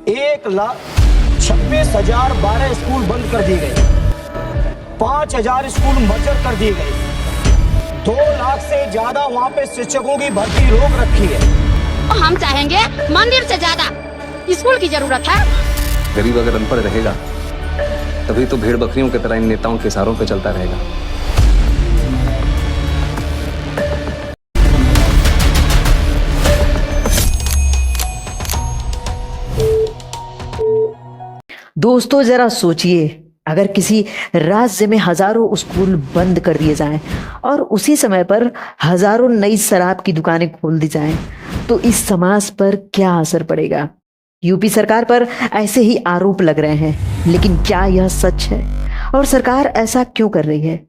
1,26,012 school बंद कर दिए गए, 5,000 स्कूल मर्जर कर दिए गए, 2 लाख से ज्यादा वहाँ पे शिक्षकों की भर्ती रोक रखी है। हम चाहेंगे मंदिर से ज्यादा स्कूल की जरूरत है। गरीब अगर अनपढ़ रहेगा तभी तो भेड़ बकरियों की तरह इन नेताओं के इशारों पे चलता रहेगा। दोस्तों जरा सोचिए, अगर किसी राज्य में हजारों स्कूल बंद कर दिए जाएं और उसी समय पर हजारों नई शराब की दुकानें खोल दी जाएं, तो इस समाज पर क्या असर पड़ेगा। यूपी सरकार पर ऐसे ही आरोप लग रहे हैं, लेकिन क्या यह सच है और सरकार ऐसा क्यों कर रही है?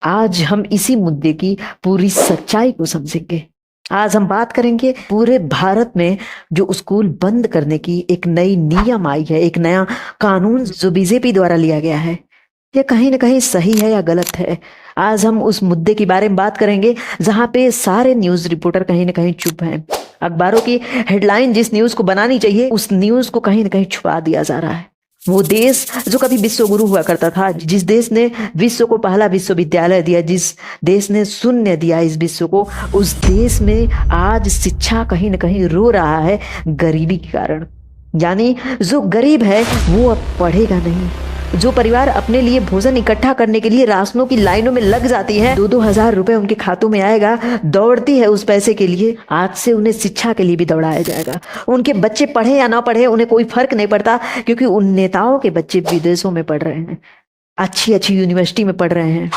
आज हम इसी मुद्दे की पूरी सच्चाई को समझेंगे। आज हम बात करेंगे पूरे भारत में जो स्कूल बंद करने की एक नई नियम आई है, एक नया कानून जो बीजेपी द्वारा लिया गया है, यह कहीं ना कहीं सही है या गलत है। आज हम उस मुद्दे के बारे में बात करेंगे जहां पे सारे न्यूज रिपोर्टर कहीं ना कहीं चुप हैं। अखबारों की हेडलाइन जिस न्यूज को बनानी चाहिए उस न्यूज को कहीं ना कहीं छुपा दिया जा रहा है। वो देश जो कभी विश्व गुरु हुआ करता था, जिस देश ने विश्व को पहला विश्वविद्यालय दिया, जिस देश ने शून्य दिया इस विश्व को, उस देश में आज शिक्षा कहीं ना कहीं रो रहा है गरीबी के कारण। यानी जो गरीब है वो अब पढ़ेगा नहीं। जो परिवार अपने लिए भोजन इकट्ठा करने के लिए राशनों की लाइनों में लग जाती है, 2-2 हजार रुपए उनके खातों में आएगा, दौड़ती है उस पैसे के लिए, आज से उन्हें शिक्षा के लिए भी दौड़ाया जाएगा। उनके बच्चे पढ़े या ना पढ़े उन्हें कोई फर्क नहीं पड़ता, क्योंकि उन नेताओं के बच्चे विदेशों में पढ़ रहे हैं, अच्छी अच्छी यूनिवर्सिटी में पढ़ रहे हैं।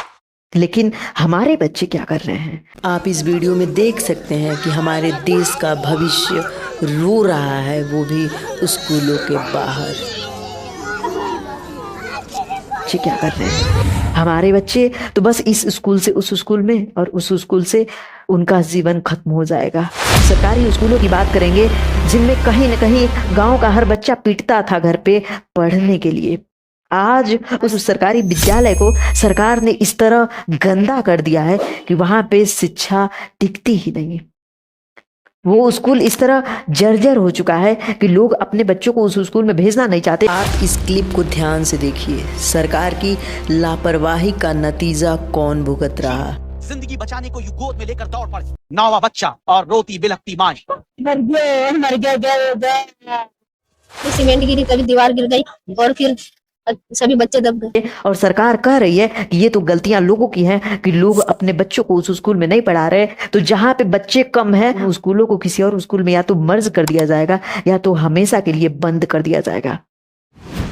लेकिन हमारे बच्चे क्या कर रहे हैं? आप इस वीडियो में देख सकते हैं कि हमारे देश का भविष्य रो रहा है, वो भी स्कूलों के बाहर। बच्चे क्या कर रहे हैं? हमारे बच्चे तो बस इस स्कूल से उस स्कूल में और उस स्कूल से उनका जीवन खत्म हो जाएगा। सरकारी स्कूलों की बात करेंगे जिनमें कहीं न कहीं गांव का हर बच्चा पिटता था घर पे पढ़ने के लिए। आज उस सरकारी विद्यालय को सरकार ने इस तरह गंदा कर दिया है कि वहां पे शिक्षा टिकती ही नहीं। वो स्कूल इस तरह जर्जर हो चुका है कि लोग अपने बच्चों को उस स्कूल में भेजना नहीं चाहते। आप इस क्लिप को ध्यान से देखिए, सरकार की लापरवाही का नतीजा कौन भुगत रहा। जिंदगी बचाने को गोद में लेकर दौड़ पड़े, नौवा बच्चा और रोती बिलखती माँ। सीमेंट गिरी, कभी दीवार गिर गई और फिर सभी बच्चे दब गए। और सरकार कह रही है कि ये तो गलतियां लोगों की हैं कि लोग अपने बच्चों को उस स्कूल में नहीं पढ़ा रहे। तो जहां पे बच्चे कम है उन स्कूलों को किसी और स्कूल में या तो मर्ज कर दिया जाएगा या तो हमेशा के लिए बंद कर दिया जाएगा।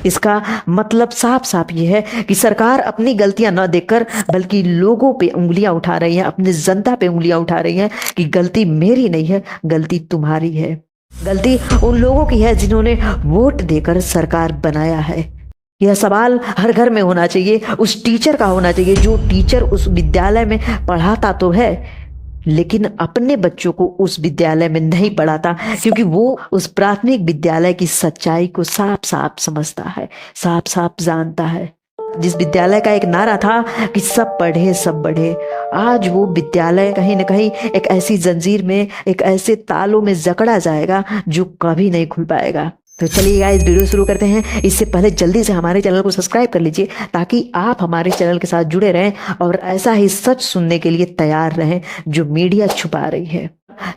इसका मतलब साफ साफ ये है कि सरकार अपनी गलतियां न देखकर बल्कि लोगों पे उंगलियां उठा रही है, अपनी जनता पे उंगलियां उठा रही है कि गलती मेरी नहीं है, गलती तुम्हारी है। गलती उन लोगों की है जिन्होंने वोट देकर सरकार बनाया है। यह सवाल हर घर में होना चाहिए, उस टीचर का होना चाहिए जो टीचर उस विद्यालय में पढ़ाता तो है लेकिन अपने बच्चों को उस विद्यालय में नहीं पढ़ाता, क्योंकि वो उस प्राथमिक विद्यालय की सच्चाई को साफ साफ समझता है, साफ साफ जानता है। जिस विद्यालय का एक नारा था कि सब पढ़े सब बढ़े, आज वो विद्यालय कहीं न कहीं एक ऐसी जंजीर में, एक ऐसे तालों में जकड़ा जाएगा जो कभी नहीं खुल पाएगा। तो चलिए गाइस वीडियो शुरू करते हैं। इससे पहले जल्दी से हमारे चैनल को सब्सक्राइब कर लीजिए ताकि आप हमारे चैनल के साथ जुड़े रहें और ऐसा ही सच सुनने के लिए तैयार रहें जो मीडिया छुपा रही है।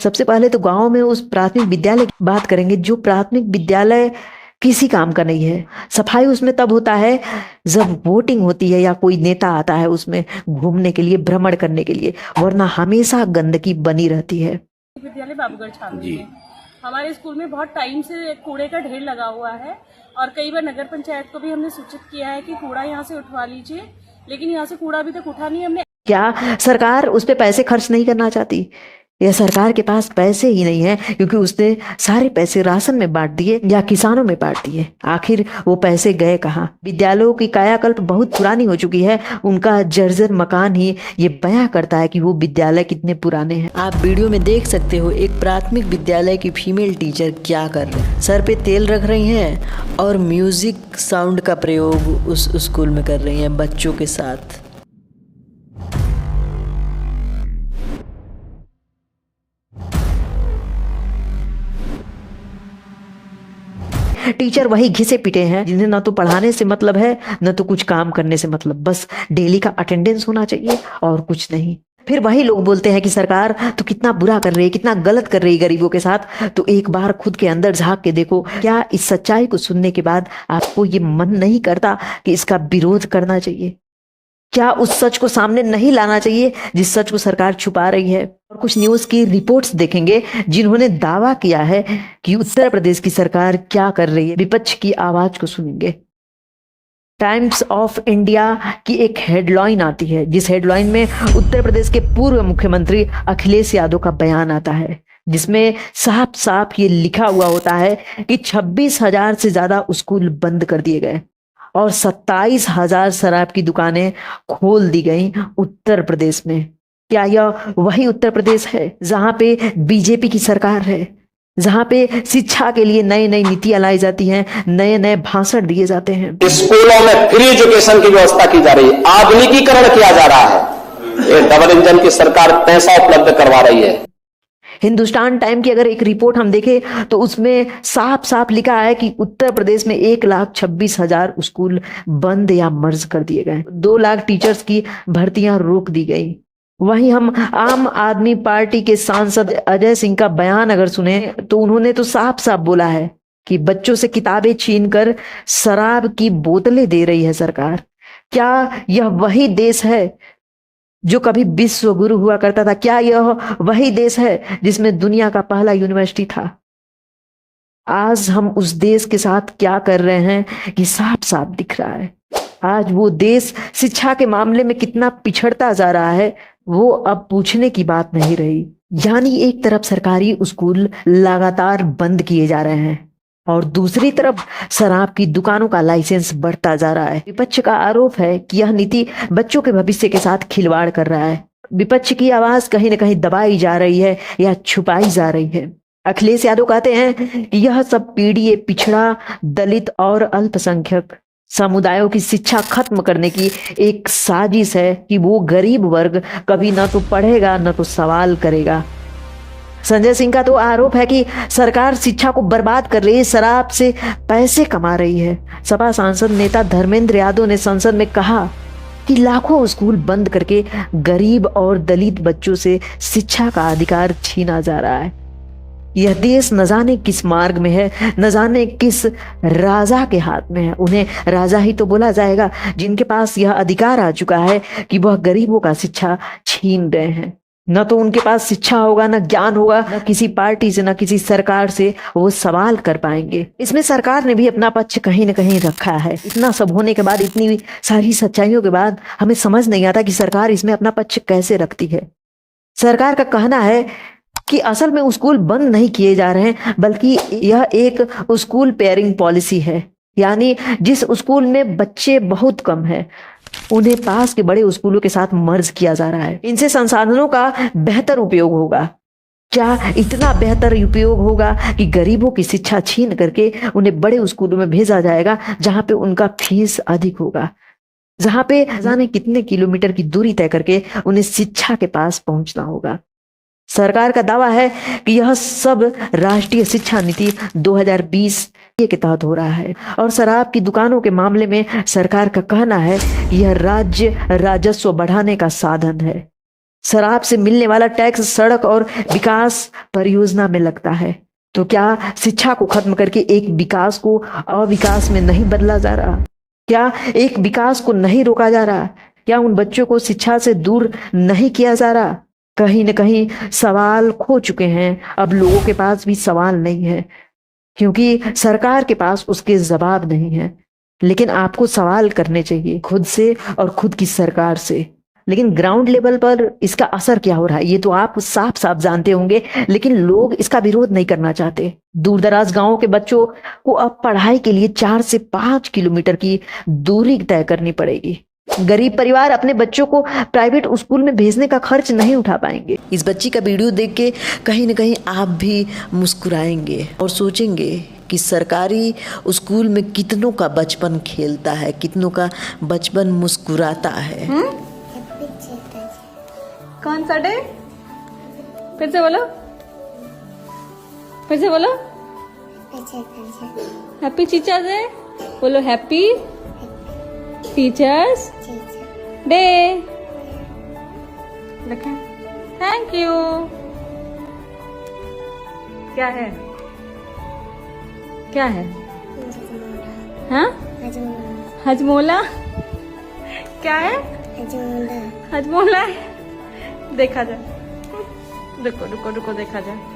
सबसे पहले तो गांव में उस प्राथमिक विद्यालय की बात करेंगे जो प्राथमिक विद्यालय किसी काम का नहीं है। सफाई उसमें तब होता है जब वोटिंग होती है या कोई नेता आता है उसमें घूमने के लिए, भ्रमण करने के लिए, वरना हमेशा गंदगी बनी रहती है। विद्यालय बाबूगढ़ छावनी में हमारे स्कूल में बहुत टाइम से कूड़े का ढेर लगा हुआ है और कई बार नगर पंचायत को भी हमने सूचित किया है कि कूड़ा यहाँ से उठवा लीजिए, लेकिन यहाँ से कूड़ा अभी तक उठा नहीं हमने। क्या सरकार उस पे पैसे खर्च नहीं करना चाहती? या सरकार के पास पैसे ही नहीं है क्योंकि उसने सारे पैसे राशन में बांट दिए या किसानों में बांट दिए? आखिर वो पैसे गए कहाँ? विद्यालयों की कायाकल्प बहुत पुरानी हो चुकी है, उनका जर्जर मकान ही ये बयां करता है कि वो विद्यालय कितने पुराने हैं। आप वीडियो में देख सकते हो एक प्राथमिक विद्यालय की फीमेल टीचर क्या कर रहे हैं। सर पे तेल रख रही हैं और म्यूजिक साउंड का प्रयोग उस स्कूल में कर रही हैं बच्चों के साथ। टीचर वही घिसे पिटे हैं जिन्हें ना तो पढ़ाने से मतलब है न तो कुछ काम करने से मतलब, बस डेली का अटेंडेंस होना चाहिए और कुछ नहीं। फिर वही लोग बोलते हैं कि सरकार तो कितना बुरा कर रही है, कितना गलत कर रही है गरीबों के साथ। तो एक बार खुद के अंदर झांक के देखो, क्या इस सच्चाई को सुनने के बाद आपको ये मन नहीं करता कि इसका विरोध करना चाहिए? क्या उस सच को सामने नहीं लाना चाहिए जिस सच को सरकार छुपा रही है? और कुछ न्यूज की रिपोर्ट्स देखेंगे जिन्होंने दावा किया है कि उत्तर प्रदेश की सरकार क्या कर रही है। विपक्ष की आवाज को सुनेंगे। टाइम्स ऑफ इंडिया की एक हेडलाइन आती है, जिस हेडलाइन में उत्तर प्रदेश के पूर्व मुख्यमंत्री अखिलेश यादव का बयान आता है, जिसमें साफ साफ ये लिखा हुआ होता है कि 26,000 से ज्यादा स्कूल बंद कर दिए गए और 27,000 शराब की दुकानें खोल दी गई उत्तर प्रदेश में। क्या यह वही उत्तर प्रदेश है जहां पे बीजेपी की सरकार है, जहां पे शिक्षा के लिए नई नई नीतियां लाई जाती हैं, नए नए भाषण दिए जाते हैं? स्कूलों में फ्री एजुकेशन की व्यवस्था की जा रही है, आधुनिकीकरण किया जा रहा है। ये डबल इंजन की सरकार पैसा उपलब्ध करवा रही है। हिंदुस्तान टाइम की अगर एक रिपोर्ट हम देखें तो उसमें साफ साफ लिखा है कि उत्तर प्रदेश में 1,26,000 स्कूल बंद या मर्ज कर दिए गए, 2 लाख टीचर्स की भर्तियां रोक दी गई। वहीं हम आम आदमी पार्टी के सांसद अजय सिंह का बयान अगर सुने तो उन्होंने तो साफ साफ बोला है कि बच्चों से किताबें छीनकर शराब की बोतलें दे रही है सरकार। क्या यह वही देश है जो कभी विश्व गुरु हुआ करता था? क्या यह वही देश है जिसमें दुनिया का पहला यूनिवर्सिटी था? आज हम उस देश के साथ क्या कर रहे हैं कि साफ साफ दिख रहा है। आज वो देश शिक्षा के मामले में कितना पिछड़ता जा रहा है वो अब पूछने की बात नहीं रही। यानी एक तरफ सरकारी स्कूल लगातार बंद किए जा रहे हैं और दूसरी तरफ शराब की दुकानों का लाइसेंस बढ़ता जा रहा है। विपक्ष का आरोप है कि यह नीति बच्चों के भविष्य के साथ खिलवाड़ कर रहा है। विपक्ष की आवाज कहीं न कहीं दबाई जा रही है या छुपाई जा रही है। अखिलेश यादव कहते हैं कि यह सब पीड़ित, पिछड़ा, दलित और अल्पसंख्यक समुदायों की शिक्षा खत्म करने की एक साजिश है कि वो गरीब वर्ग कभी ना तो पढ़ेगा न तो सवाल करेगा। संजय सिंह का तो आरोप है कि सरकार शिक्षा को बर्बाद कर रही है, शराब से पैसे कमा रही है। सपा सांसद नेता धर्मेंद्र यादव ने संसद में कहा कि लाखों स्कूल बंद करके गरीब और दलित बच्चों से शिक्षा का अधिकार छीना जा रहा है। यह देश न जाने किस मार्ग में है, न जाने किस राजा के हाथ में है। उन्हें राजा ही तो बोला जाएगा जिनके पास यह अधिकार आ चुका है कि वह गरीबों का शिक्षा छीन रहे हैं। न तो उनके पास शिक्षा होगा, न ज्ञान होगा, न किसी पार्टी से, न किसी सरकार से वो सवाल कर पाएंगे। इसमें सरकार ने भी अपना पक्ष कहीं न कहीं रखा है। इतना सब होने के बाद, इतनी सारी सच्चाइयों के बाद हमें समझ नहीं आता कि सरकार इसमें अपना पक्ष कैसे रखती है। सरकार का कहना है कि असल में स्कूल बंद नहीं किए जा रहे हैं, बल्कि यह एक स्कूल पेयरिंग पॉलिसी है। यानी जिस स्कूल में बच्चे बहुत कम हैं उन्हें पास के बड़े स्कूलों के साथ मर्ज किया जा रहा है। इनसे संसाधनों का बेहतर उपयोग होगा। क्या इतना बेहतर उपयोग होगा कि गरीबों की शिक्षा छीन करके उन्हें बड़े स्कूलों में भेजा जाएगा जहां पे उनका फीस अधिक होगा, जहां पे जाने कितने किलोमीटर की दूरी तय करके उन्हें शिक्षा के पास पहुंचना होगा। सरकार का दावा है कि यह सब राष्ट्रीय शिक्षा नीति 2020 के तहत हो रहा है और शराब की दुकानों के मामले में सरकार का कहना है कि यह राज्य राजस्व बढ़ाने का साधन है। शराब से मिलने वाला टैक्स सड़क और विकास परियोजना में लगता है। तो क्या शिक्षा को खत्म करके एक विकास को अविकास में नहीं बदला जा रहा? क्या एक विकास को नहीं रोका जा रहा? क्या उन बच्चों को शिक्षा से दूर नहीं किया जा रहा? कहीं न कहीं सवाल खो चुके हैं। अब लोगों के पास भी सवाल नहीं है क्योंकि सरकार के पास उसके जवाब नहीं है। लेकिन आपको सवाल करने चाहिए खुद से और खुद की सरकार से। लेकिन ग्राउंड लेवल पर इसका असर क्या हो रहा है ये तो आप साफ साफ जानते होंगे, लेकिन लोग इसका विरोध नहीं करना चाहते। दूर दराज गांवों के बच्चों को अब पढ़ाई के लिए 4 से 5 किलोमीटर की दूरी तय करनी पड़ेगी। गरीब परिवार अपने बच्चों को प्राइवेट स्कूल में भेजने का खर्च नहीं उठा पाएंगे। इस बच्ची का वीडियो देख के कहीं न कहीं आप भी मुस्कुराएंगे और सोचेंगे कि सरकारी स्कूल में कितनों का बचपन खेलता है, कितनों का बचपन मुस्कुराता है। कौन सा डे? फिर से बोलो, फिर से बोलो। हैप्पी टीचर्स डे बोलो, हैप्पी टीचर्स डे। देखें, थैंक यू। क्या है, क्या है? हाँ, हजमोला। क्या है? हजमोला है। देखा जाए, रुको रुको रुको, देखा जाए।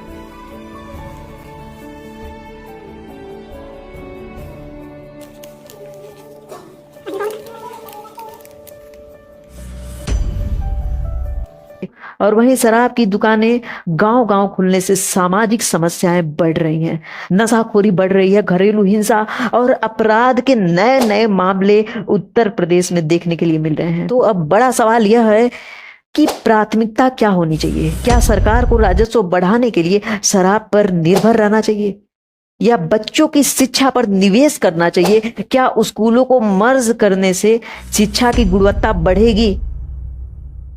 और वहीं शराब की दुकानें गांव-गांव खुलने से सामाजिक समस्याएं बढ़ रही हैं, नशाखोरी बढ़ रही है, घरेलू हिंसा और अपराध के नए नए मामले उत्तर प्रदेश में देखने के लिए मिल रहे हैं। तो अब बड़ा सवाल यह है कि प्राथमिकता क्या होनी चाहिए? क्या सरकार को राजस्व बढ़ाने के लिए शराब पर निर्भर रहना चाहिए या बच्चों की शिक्षा पर निवेश करना चाहिए? क्या स्कूलों को मर्ज करने से शिक्षा की गुणवत्ता बढ़ेगी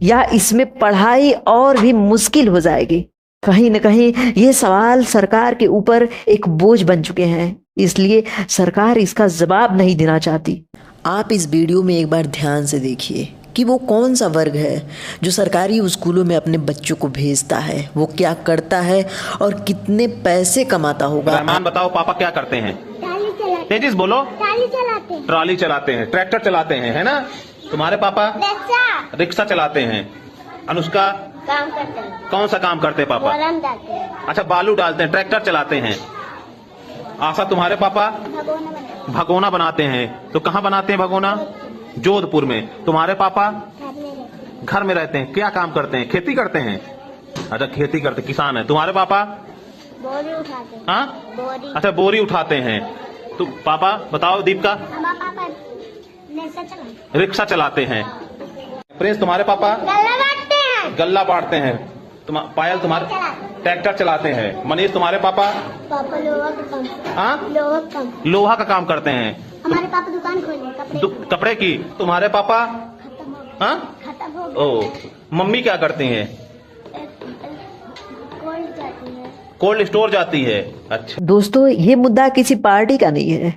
या इसमें पढ़ाई और भी मुश्किल हो जाएगी? कहीं न कहीं ये सवाल सरकार के ऊपर एक बोझ बन चुके हैं, इसलिए सरकार इसका जवाब नहीं देना चाहती। आप इस वीडियो में एक बार ध्यान से देखिए कि वो कौन सा वर्ग है जो सरकारी स्कूलों में अपने बच्चों को भेजता है, वो क्या करता है और कितने पैसे कमाता होगा। रहमान, बताओ पापा क्या करते हैं? तेजिस बोलो। ट्रॉली चलाते हैं, ट्रैक्टर चलाते हैं, है ना? तुम्हारे पापा रिक्शा चलाते हैं। अनुष्का काम करते हैं। कौन सा काम करते हैं पापा? अच्छा, बालू डालते हैं, ट्रैक्टर चलाते हैं। आशा, तुम्हारे पापा भगोना बनाते हैं। तो कहाँ बनाते हैं भगोना? जोधपुर में। तुम्हारे पापा घर में रहते हैं। क्या काम करते हैं? खेती करते हैं। अच्छा, खेती करते, किसान है। तुम्हारे पापा बोरी उठाते हैं। हाँ, अच्छा, बोरी उठाते हैं। तो पापा बताओ, दीपिका? रिक्शा चलाते हैं। प्रिंस, तुम्हारे पापा गल्ला बांटते हैं। पायल, तुम्हारे ट्रैक्टर चलाते हैं। मनीष, तुम्हारे पापा लोहा का काम करते हैं। हमारे पापा दुकान खोले कपड़े की। तुम्हारे पापा ओ, मम्मी क्या करती हैं? कोल्ड स्टोर जाती है। अच्छा दोस्तों, ये मुद्दा किसी पार्टी का नहीं है,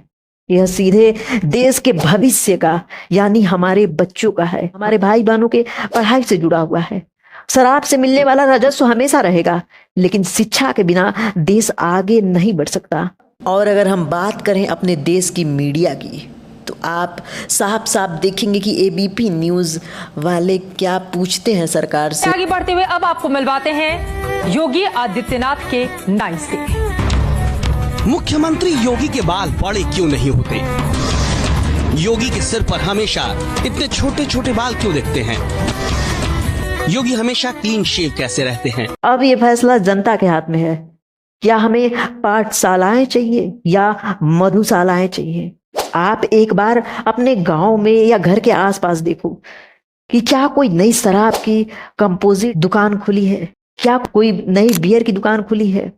यह सीधे देश के भविष्य का यानी हमारे बच्चों का है, हमारे भाई बहनों के पढ़ाई से जुड़ा हुआ है। शराब से मिलने वाला राजस्व हमेशा रहेगा, लेकिन शिक्षा के बिना देश आगे नहीं बढ़ सकता। और अगर हम बात करें अपने देश की मीडिया की, तो आप साफ साफ देखेंगे कि एबीपी न्यूज वाले क्या पूछते हैं सरकार से। आगे बढ़ते हुए अब आपको मिलवाते हैं योगी आदित्यनाथ के नाइस डे। मुख्यमंत्री योगी के बाल बड़े क्यों नहीं होते? योगी के सिर पर हमेशा इतने छोटे छोटे बाल क्यों दिखते हैं? योगी हमेशा क्लीन शेव कैसे रहते हैं? अब ये फैसला जनता के हाथ में है। क्या हमें पाठशालाएं चाहिए या मधुशालाएं चाहिए? आप एक बार अपने गांव में या घर के आसपास देखो कि क्या कोई नई शराब की कंपोजिट दुकान खुली है, क्या कोई नई बियर की दुकान खुली है।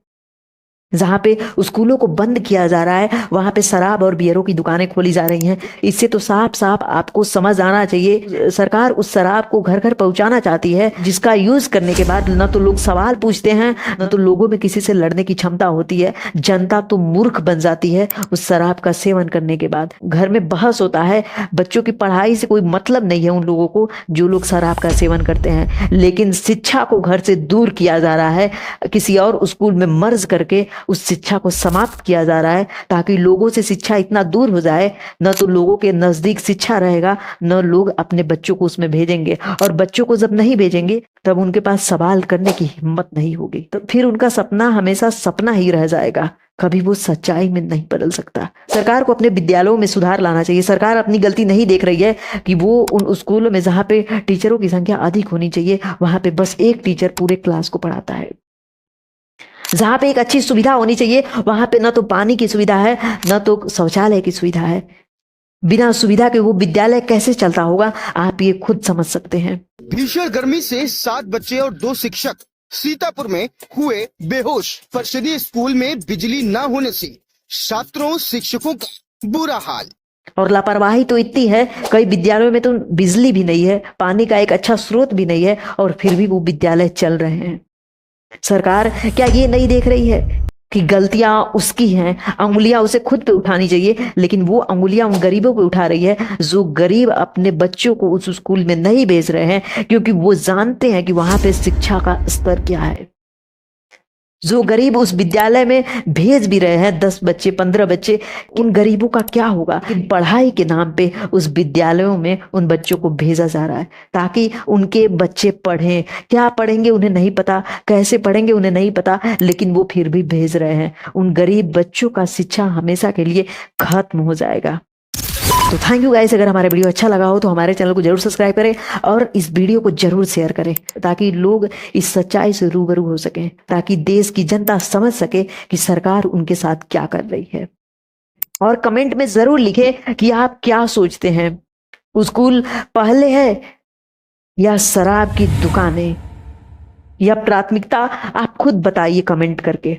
जहां पे स्कूलों को बंद किया जा रहा है, वहां पे शराब और बियरों की दुकानें खोली जा रही हैं। इससे तो साफ साफ आपको समझ आना चाहिए, सरकार उस शराब को घर घर पहुंचाना चाहती है, जिसका यूज करने के बाद न तो लोग सवाल पूछते हैं, न तो लोगों में किसी से लड़ने की क्षमता होती है। जनता तो मूर्ख बन जाती है उस शराब का सेवन करने के बाद। घर में बहस होता है, बच्चों की पढ़ाई से कोई मतलब नहीं है उन लोगों को जो लोग शराब का सेवन करते हैं, लेकिन शिक्षा को घर से दूर किया जा रहा है, किसी और स्कूल में मर्ज करके उस शिक्षा को समाप्त किया जा रहा है, ताकि लोगों से शिक्षा इतना दूर हो जाए, न तो लोगों के नजदीक शिक्षा रहेगा, न लोग अपने बच्चों को उसमें भेजेंगे। और बच्चों को जब नहीं भेजेंगे तब उनके पास सवाल करने की हिम्मत नहीं होगी, तो फिर उनका सपना हमेशा सपना ही रह जाएगा, कभी वो सच्चाई में नहीं बदल सकता। सरकार को अपने विद्यालयों में सुधार लाना चाहिए। सरकार अपनी गलती नहीं देख रही है कि वो उन स्कूलों में जहाँ पे टीचरों की संख्या अधिक होनी चाहिए, वहां पे बस एक टीचर पूरे क्लास को पढ़ाता है। जहां पे एक अच्छी सुविधा होनी चाहिए, वहां पे न तो पानी की सुविधा है, न तो शौचालय की सुविधा है। बिना सुविधा के वो विद्यालय कैसे चलता होगा, आप ये खुद समझ सकते हैं। भीषण गर्मी से 7 बच्चे और 2 शिक्षक सीतापुर में हुए बेहोश। परिषदीय स्कूल में बिजली न होने से छात्रों शिक्षकों का बुरा हाल। और लापरवाही तो इतनी है, कई विद्यालयों में तो बिजली भी नहीं है, पानी का एक अच्छा स्रोत भी नहीं है, और फिर भी वो विद्यालय चल रहे हैं। सरकार क्या ये नहीं देख रही है कि गलतियां उसकी हैं, अंगुलियां उसे खुद पे उठानी चाहिए, लेकिन वो अंगुलियां उन गरीबों पे उठा रही है जो गरीब अपने बच्चों को उस स्कूल में नहीं भेज रहे हैं क्योंकि वो जानते हैं कि वहां पे शिक्षा का स्तर क्या है। जो गरीब उस विद्यालय में भेज भी रहे हैं 10 बच्चे 15 बच्चे, उन गरीबों का क्या होगा कि पढ़ाई के नाम पे उस विद्यालयों में उन बच्चों को भेजा जा रहा है ताकि उनके बच्चे पढ़ें। क्या पढ़ेंगे उन्हें नहीं पता, कैसे पढ़ेंगे उन्हें नहीं पता, लेकिन वो फिर भी भेज रहे हैं। उन गरीब बच्चों का शिक्षा हमेशा के लिए खत्म हो जाएगा। तो थैंक यू गाइस, अगर हमारा वीडियो अच्छा लगा हो तो हमारे चैनल को जरूर सब्सक्राइब करें और इस वीडियो को जरूर शेयर करें ताकि लोग इस सच्चाई से रूबरू हो सकें, ताकि देश की जनता समझ सके कि सरकार उनके साथ क्या कर रही है। और कमेंट में जरूर लिखें कि आप क्या सोचते हैं, स्कूल पहले है या शराब की दुकानें, या प्राथमिकता आप खुद बताइए कमेंट करके।